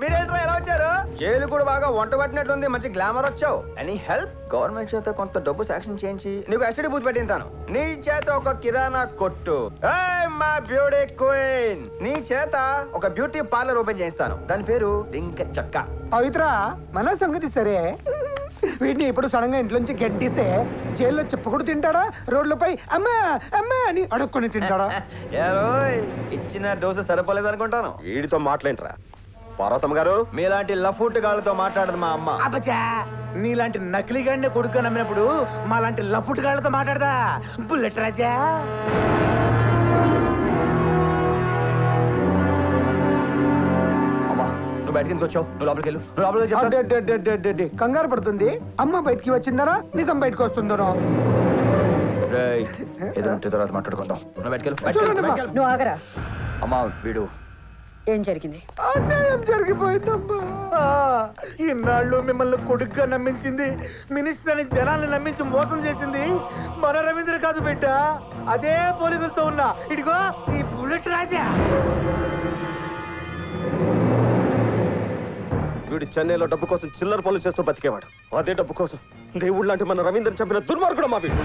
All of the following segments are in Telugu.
మీరేంట్రా ఎలా వచ్చారు? జైలు కూడా బాగా వంట పట్టినట్టుంది. మంచి గ్లామర్ వచ్చావు. Any help? గవర్నమెంట్ చేత కొంత డబ్బు శాంక్షన్ చేయించి నీకు ఎస్టడీ బూత్ పెట్టింతాను. నీ చేత ఒక కిరాణా కొట్టు, మా బ్యూటీ క్వీన్, నీ చేత ఒక బ్యూటీ పార్లర్ ఓపెన్ చేయిస్తాను. దాని పేరు దింక చక్క. పవిత్ర, మన సంగతి సరే. వీటిని ఇప్పుడు సడన్ గా ఇంట్లోంచి గెంటిస్తే జైల్లో చెప్పుకుడు తింటాడా? రోడ్లపై అమ్మా అమ్మా అని అడుక్కొని తింటాడా? ఇచ్చిన డోసు సరిపోలేదు అనుకుంటాను. వీడితో మాట్లాడరా పార్వతమ్మ గారు? మీలాంటి లఫుట్ గాళ్ళతో మాట్లాడదు మా అమ్మ. అబ్బా, నీలాంటి నకిలీగాడిని కొడుకు నమ్మినప్పుడు మాలాంటి లఫుట్ గాళ్ళతో మాట్లాడదా? బుల్లెట్ రాజా. బయటకి వచ్చావు, నువ్వు లోపలికి వెళ్ళు. నువ్వు లోపలికి కంగారు పడుతుంది. అమ్మ బయటికి వచ్చిందరా నిజం బయటకు వస్తుందనో? ఎదురుంటే తర్వాత మాట్లాడుకుందాం. నువ్వు బయటకెళ్ళు. నువ్వు ఆగరా. అమ్మా వీడు ఏం జరిగింది? అన్యాయం జరిగిపోయిందమ్మా. ఇన్నాళ్ళు మిమ్మల్ని కొడుకుగా నమ్మించింది, మినిస్టర్ అని జనాల్ని నమ్మించి మోసం చేసింది మన రవీంద్ర కాదు బిడ్డ. అదే పోలికలతో ఉన్నా ఇదిగో ఈ బుల్లెట్ రాజా. వీడు చెన్నైలో డబ్బు కోసం చిల్లర పనులు చేస్తూ బతికేవాడు. అదే డబ్బు కోసం దేవుడు లాంటి మన రవీంద్రని చంపిన దుర్మార్గుడు మా వీడు.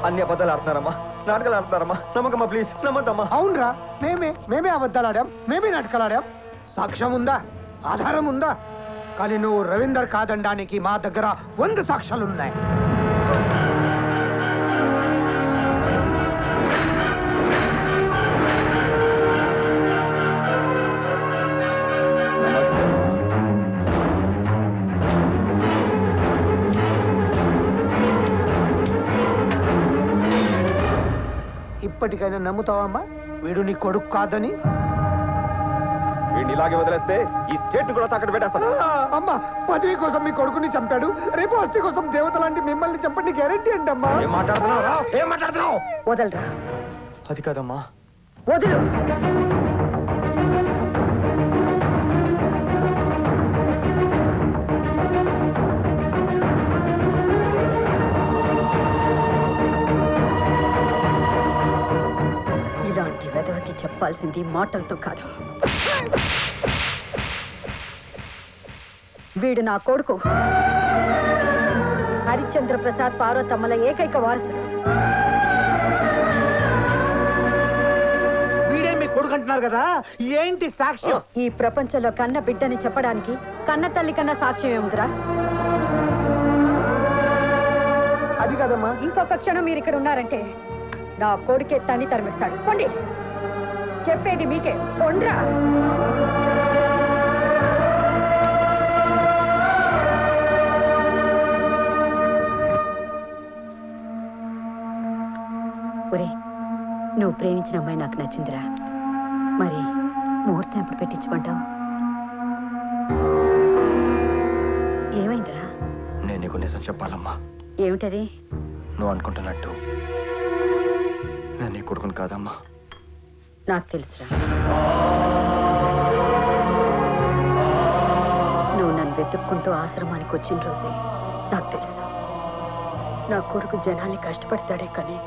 అన్ని అబద్ధాలు ఆడుతున్నారమ్మా, నాటకాలు ఆడుతున్నారమ్మా. నమ్మకమ్మా, ప్లీజ్ నమ్మద్దమ్మా. అవునరా, మేమే అబద్ధాలు ఆడాం, మేమే నాటకాలు ఆడాం. సాక్ష్యం ఉందా? ఆధారం ఉందా? కానీ నువ్వు రవీందర్ కాదనడానికి మా దగ్గర 100 సాక్ష్యాలున్నాయి. ఇప్పటికైనా నమ్ముతావమ్మా వీడు నీ కొడుకు కాదని? వీడిని ఇలాగే వదిలేస్తే ఈ స్టేట్ కూడా తాకట్టు పెట్టేస్తాను. అమ్మా, పదవి కోసం మీ కొడుకుని చంపాడు, రేపు ఆస్తి కోసం దేవత లాంటి మిమ్మల్ని చంపండి గ్యారెంటీ ఏంటమ్మా? ఏం మాట్లాడుతున్నావు? వదలరా. అది కాదమ్మా. వదులు. ఇలాంటి వెధవకి చెప్పాల్సింది మాటలతో కాదు. వీడు నా కొడుకు హరిశ్చంద్ర ప్రసాద్ పార్వతమ్మల ఏకైక వారసుడు. వీడే మీ కొడుకు అంటున్నారు కదా, ఏంటి సాక్ష్యం? ఈ ప్రపంచంలో కన్న బిడ్డని చెప్పడానికి కన్న తల్లి కన్నా సాక్ష్యం ఏముందిరా? అది కదమ్మా. ఇంకొక క్షణం మీరు ఇక్కడ ఉన్నారంటే నా కొడుకే తని తరిమిస్తాడు. పొండి, చెప్పేది మీకే. పొండ్రా. ఒరే, నువ్వు ప్రేమించిన అమ్మాయి నాకు నచ్చిందిరా. మరి ముహూర్తం ఎప్పుడు పెట్టించుకుంటావు? ఏమైందిరా? నేను నీకు నిజం చెప్పాలమ్మా. ఏమిటది? నువ్వు అనుకుంటున్నట్టు నేను నీ కొడుకుని కాదమ్మా. నాకు తెలుసురా. నువ్వు నన్ను వెతుక్కుంటూ ఆశ్రమానికి వచ్చిన రోజే నాకు తెలుసు. నా కొడుకు జనాన్ని కష్టపడతాడే కానీ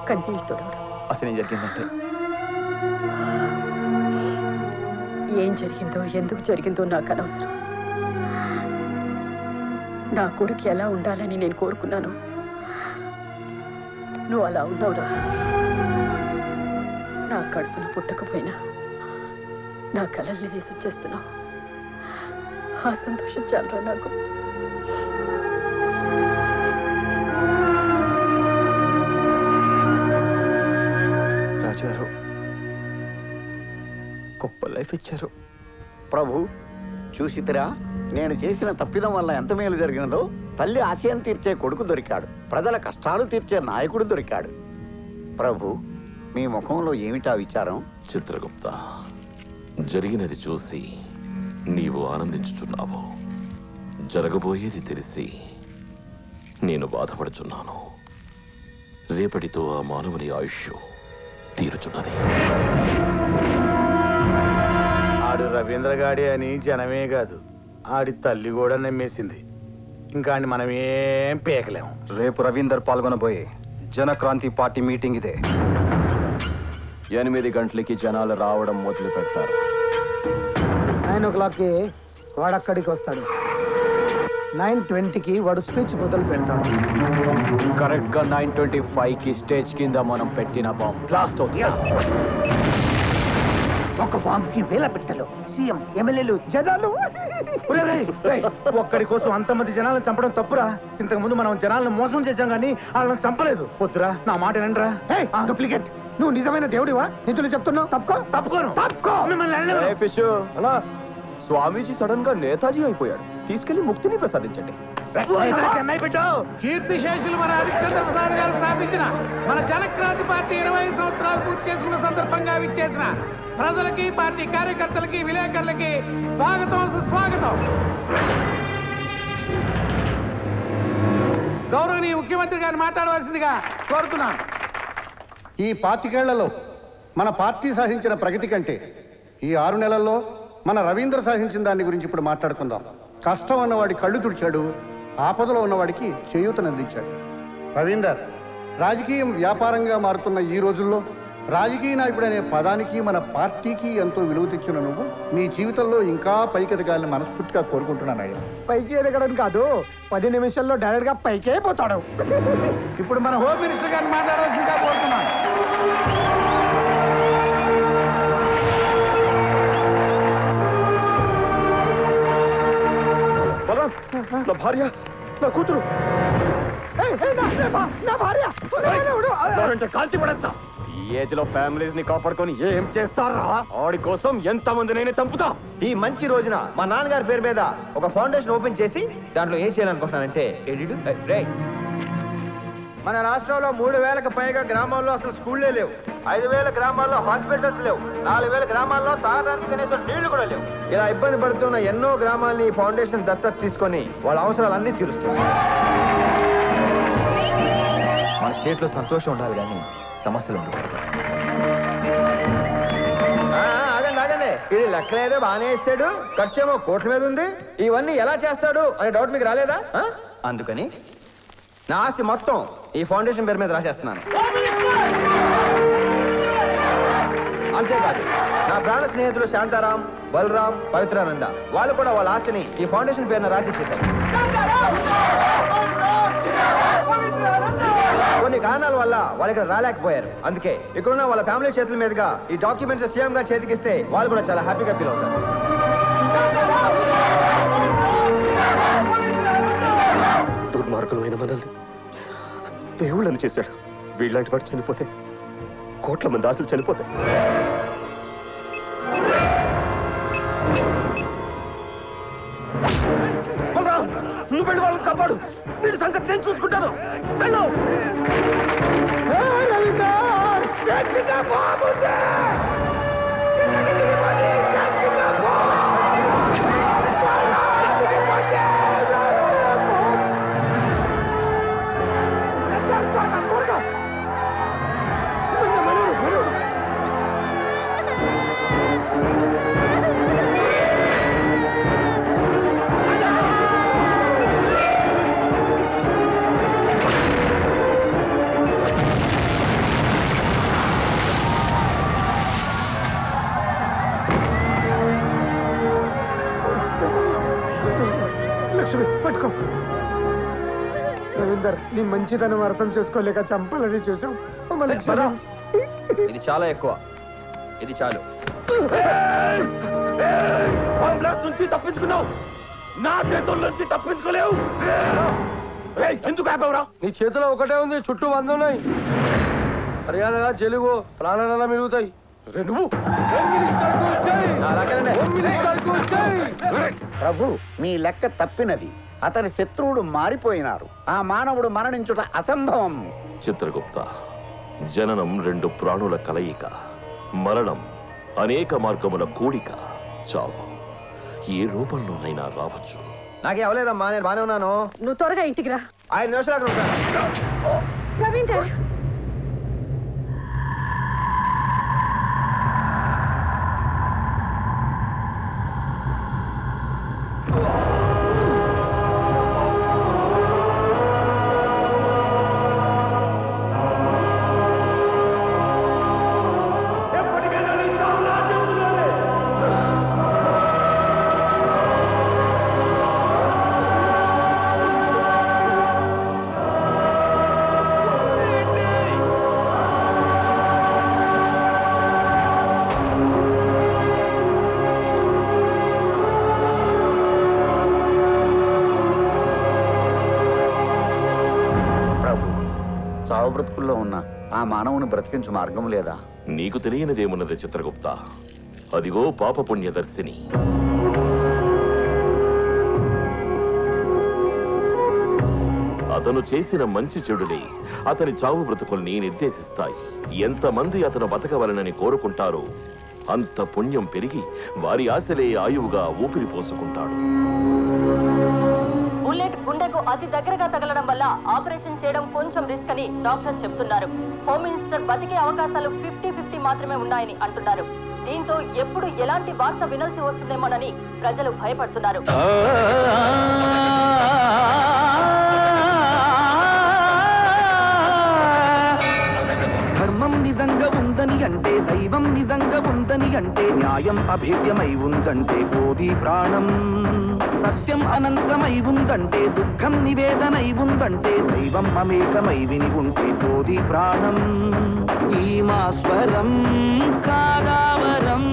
కన్నీళ్ళు తొడవడు. అసలు ఏం జరిగిందంటే, ఏం జరిగిందో ఎందుకు జరిగిందో నాకు అనవసరం. నా కొడుకు ఎలా ఉండాలని నేను కోరుకున్నాను, నువ్వు అలా ఉన్నావురా. నా కడుపున పుట్టకపోయినా నా కలల్ని వేసి చేస్తున్నావు. ఆ సంతోషం చాలరా నాకు. రాజుగారు గొప్ప లైఫ్ ఇచ్చారు. ప్రభు, చూసితిరా, నేను చేసిన తప్పిదం వల్ల ఎంత మేలు జరిగినదో. తల్లి ఆశయం తీర్చే కొడుకు దొరికాడు, ప్రజల కష్టాలు తీర్చే నాయకుడు దొరికాడు. ప్రభు, మీ ముఖంలో ఏమిటా విచారం? చిత్రగుప్త, జరిగినది చూసి నీవు ఆనందించుచున్నావు, జరగబోయేది తెలిసి నేను బాధపడుచున్నాను. రేపటితో ఆ మానవుని ఆయుష్ తీరుచున్నది. ఆడు రవీంద్ర గాడి అని జనమే కాదు, ఆడి తల్లి కూడా నమ్మేసింది. ఇంకా మనం ఏం పీకలేము. రేపు రవీందర్ పాల్గొనబోయే జనక్రాంతి పార్టీ మీటింగ్ ఇదే. 8 గంటలకి జనాలు రావడం మొదలు పెడతారు. 9 o'clockకి వాడు అక్కడికి వస్తాడు. 9:20కి వాడు స్పీచ్ మొదలు పెడతాడు. కరెక్ట్ గా 9:25కి స్టేజ్ కింద మనం పెట్టిన బాంబ్ బ్లాస్ట్ అవుతుంది. ఒక బాంబుకి వేల పెట్టలు, సీఎం, ఎమ్మెల్యేలు, జనాలు. ఒక్కడి కోసం అంతమంది జనాలను చంపడం తప్పురా. ఇంతకు ముందు మనం జనాలను మోసం చేశాం కానీ వాళ్ళని చంపలేదు. వద్దురా, నా మాట వినండిరా. డూప్లికేట్. నువ్వు నిజమైన దేవుడివా? నిధులు చెప్తున్నావు. తప్పుకో. ఏ ఫిష్, స్వామీజీ సడన్ గా నేతాజీ అయిపోయాడు. తీసుకెళ్లి ముక్తిని ప్రసాదించండి. కీర్తిశేషులు మన హరిశ్చంద్ర ప్రసాద్ గారు స్థాపించిన మన జనక్రాంతి పార్టీ 20 సంవత్సరాలు పూర్తి చేసుకున్న సందర్భంగా విచ్చేసిన ప్రజలకి, పార్టీ కార్యకర్తలకి, విలేకరులకి స్వాగతం, సుస్వాగతం. గౌరవనీయ ముఖ్యమంత్రి గారిని మాట్లాడవలసిందిగా కోరుతున్నాను. ఈ 25 మన పార్టీ సాధించిన ప్రగతి కంటే ఈ 6 నెలల్లో మన రవీంద్ర సాధించిన దాని గురించి ఇప్పుడు మాట్లాడుకుందాం. కష్టం ఉన్నవాడి కళ్ళు తుడిచాడు, ఆపదలో ఉన్నవాడికి చేయూతనందించాడు. రవీందర్, రాజకీయం వ్యాపారంగా మారుతున్న ఈ రోజుల్లో రాజకీయ నాయకుడు అనే పదానికి, మన పార్టీకి ఎంతో విలువ తెచ్చిన నువ్వు నీ జీవితంలో ఇంకా పైకి ఎదగాలని మనస్ఫూర్తిగా కోరుకుంటున్నానయ్యా. పైకి ఎదగడం కాదు, 10 నిమిషాల్లో డైరెక్ట్ గా పైకే పోతాడు. ఇప్పుడు మన హోమ్ మినిస్టర్ గారిని మాట్లాడాల్సిందిగా కోరుతున్నాను. నా భార్య, నా కూతురు కాల్చి పడేస్తా. ఈ ఏజ్ లో ఫ్యామిలీస్ ని కాపాడుకొని ఏం చేస్తారా? ఆడి కోసం ఎంత మందినైనా చంపుతా. ఈ మంచి రోజున మా నాన్నగారి పేరు మీద ఒక ఫౌండేషన్ ఓపెన్ చేసి దాంట్లో ఏం చేయాలనుకుంటున్నానంటే, మన రాష్ట్రంలో 3,000కి పైగా గ్రామాల్లో అసలు స్కూళ్ళే లేవు. 5,000 గ్రామాల్లో హాస్పిటల్స్ లేవు. 4,000 గ్రామాల్లో తాగడానికి కనీసం నీళ్లు కూడా లేవు. ఇలా ఇబ్బంది పడుతున్న ఎన్నో గ్రామాలని ఈ ఫౌండేషన్ దత్తత తీసుకొని వాళ్ళ అవసరాలన్నీ తీరుస్తుంది. మన స్టేట్ లో సంతోషం ఉండాలి కానీ సమస్యలు ఉండకూడదు. ఆగండి, ఇది లెక్కలేదో బాగానే వేస్తాడు, ఖర్చేమో కోట్ల మీద ఉంది. ఇవన్నీ ఎలా చేస్తాడు అనే డౌట్ మీకు రాలేదా? అందుకని నా ఆస్తి మొత్తం ఈ ఫౌండేషన్ పేరు మీద రాసేస్తున్నాను. అంతేకాదు, నా ప్రాణ స్నేహితులు శాంతారాం, బలరాం, పవిత్రానంద వాళ్ళు కూడా వాళ్ళ ఆస్తిని ఈ ఫౌండేషన్ పేరున రాసి ఇచ్చేశారు. కొన్ని కారణాల వల్ల వాళ్ళు ఇక్కడ రాలేకపోయారు. అందుకే ఇక్కడున్న వాళ్ళ ఫ్యామిలీ చేతుల మీదుగా ఈ డాక్యుమెంట్స్ సీఎం గారు చేతికిస్తే వాళ్ళు కూడా చాలా హ్యాపీగా ఫీల్ అవుతారు. దుర్మార్గులమైన మనల్ని దేవుళ్ళని చేశాడు. వీళ్ళంటి వాడు చనిపోతే కోట్ల మంది ఆశలు చనిపోతాయి. నువ్వు వెళ్ళి వాళ్ళని కాపాడు. వీడి సంగతి నేను చూసుకుంటాను. వెళ్ళు. పట్టుకో. రవీందర్, నీ మంచిదనం అర్థం చేసుకోలేక చంపాలని చూసాం. ఇది చాలా ఎక్కువ. ఇది చాలు. నుంచి తప్పించుకున్నావు, నా చేతుల నుంచి తప్పించుకోలేవు. ఎందుకు ఆపేవరా? నీ చేతిలో ఒకటే ఉంది, చుట్టూ 100 ఉన్నాయి. మర్యాదగా జలుగు ప్రాణాల మిగులుతాయి. నువ్వు ప్రభు, మీ లెక్క తప్పినది. అతని శత్రువుడు మారిపోయినారు. ఆ మానవుడు మరణించుట అసంభవం. చిత్రగుప్త, జననం 2 ప్రాణుల కలయిక, మరణం అనేక మార్గముల కూడిక. చావు ఏ రూపంలోనైనా రావచ్చు. నాకే అవలేదమ్మా, నేను బానే ఉన్నాను. నువ్వు త్వరగా ఇంటికి రా. 5 నిమిషాలు అక్కడ ఉంటాను. రవీందర్, చావు బ్రతుకుల్లో ఉన్న ఆ మానవుని బ్రతికించు మార్గం లేదా? నీకు తెలియనిదేమున్నది చిత్రగుప్త. అదిగో పాపపుణ్యదర్శిని. అతను చేసిన మంచి చెడులే అతని చావు బ్రతుకుల్ని నిర్దేశిస్తాయి. ఎంతమంది అతను బతకవలనని కోరుకుంటారో అంత పుణ్యం పెరిగి వారి ఆశలే ఆయువుగా ఊపిరి పోసుకుంటాడు. బుల్లెట్ గుండెకు అతి దగ్గరగా తగలడం వల్ల ఆపరేషన్ చేయడం కొంచెం రిస్క్ అని డాక్టర్ చెప్తున్నారు. హోమ్ మినిస్టర్ బతికే అవకాశాలు 50-50 మాత్రమే ఉన్నాయని అంటున్నారు. దీంతో ఎప్పుడు ఎలాంటి వార్త వినాల్సి వస్తుందేమోనని ప్రజలు భయపడుతున్నారు. ధర్మం నిజంగా ఉందని అంటే, దైవం నిజంగా ఉందని అంటే, న్యాయం అభేద్యమై ఉందంటే పోది ప్రాణం. సత్యం అనంతమై ఉందంటే, దుఃఖం నివేదనై ఉందంటే, దైవం అమేకమై విని ఉంటే పోది ప్రాణం. ఈ మా స్వరం కాదావరం,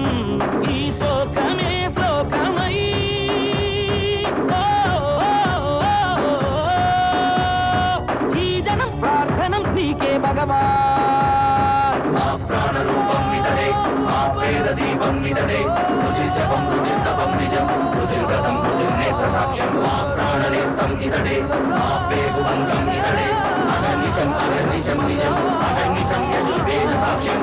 ఈ శోకమే శ్లోకమై. ఈ జనం ప్రార్థనం నీకే భగవాన్. ప్రాణరూపం ఇతడే, మా పేద దీపం ఇతడే. రుధిర్జపం రుధిర్తపం నిజం, రుధిర్గతం రుధిర్నేత్ర సాక్ష్యం. మా ప్రాణనేస్తం ఇతడే, మా పేగుబంధం ఇతడే. అహర్నిశం అహర్నిశం నిజం, అహర్నిశం యజుర్వేద సాక్ష్యం.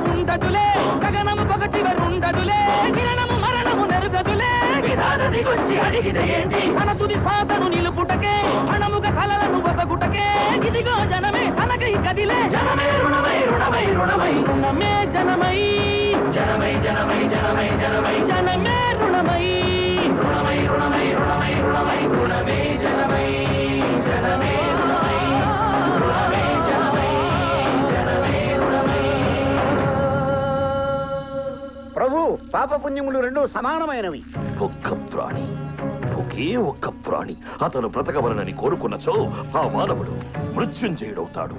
ఉండదులే గగనము పగ చివరుండదులే, కిరణము మరణము నెరుగదులే. దిగొచ్చి అడిగిన ఏంటి తన తుది శ్వాసను నిలుపుటకే, హణముగ తలలను బసగుటకే. ఇదిగో జనమే తనకై కదిలే, జనమే రుణమై రుణమై రుణమై రుణమే జనమై, జనమై జనమై జనమై జనమై జనమే రుణమై, రుణమై రుణమై రుణమై రుణమై రుణమే జనమై, జనమే రుణమై, రుణమే జనమై, జనమే రుణమై. ప్రభు, పాపపుణ్యములు రెండు సమానమైనవి. ఒక్క ప్రాణి, ఒకే ఒక్క ప్రాణి అతను బ్రతకవలనని కోరుకున్నచో ఆ మానవుడు మృత్యుంజయుడవుతాడు.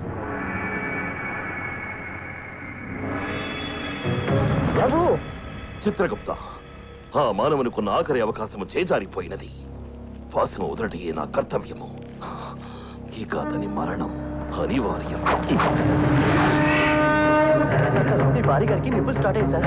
ప్రభు, చిత్రగుప్త, ఆ మానవునికున్న ఆఖరి అవకాశము చేజారిపోయినది. శ్వాసము వదలటయే నా కర్తవ్యము. ఇక అతని మరణం అనివార్యం. మీ భార్య గారికి నిప్పులు స్టార్ట్ అయ్యి sir.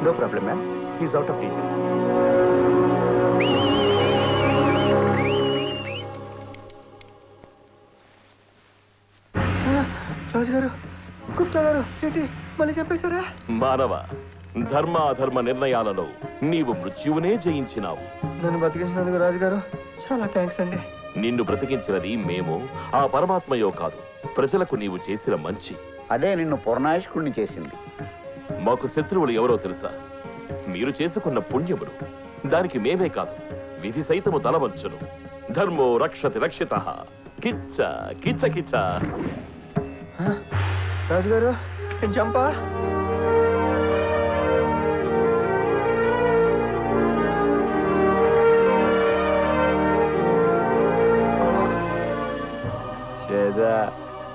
No problem, ma'am. He's out of danger. రాజుగారు, గుప్తా గారు, ఏంటి మళ్ళీ చంపేశారా? మానవ, ధర్మ అధర్మ నిర్ణయాలలో నీవు మృత్యువునే జయించినావు. నన్ను బతికించినందుకు రాజుగారు చాలా థ్యాంక్స్ అండి. నిన్ను బ్రతికించినది మేము, ఆ పరమాత్మయో కాదు, ప్రజలకు నీవు చేసిన మంచి. అదే నిన్ను పూర్ణాయుష్కుణ్ణి చేసింది. మాకు శత్రువులు ఎవరో తెలుసా? మీరు చేసుకున్న పుణ్యములు. దానికి మేమే కాదు, విధి సైతము తలవంచును. ధర్మో రక్షతి రక్షితః. కిచ్చ కిచ్చ కిచ్చ. రాజుగారు చంపా.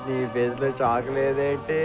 నీ ఫేస్ లో చాక్లేదేంటి?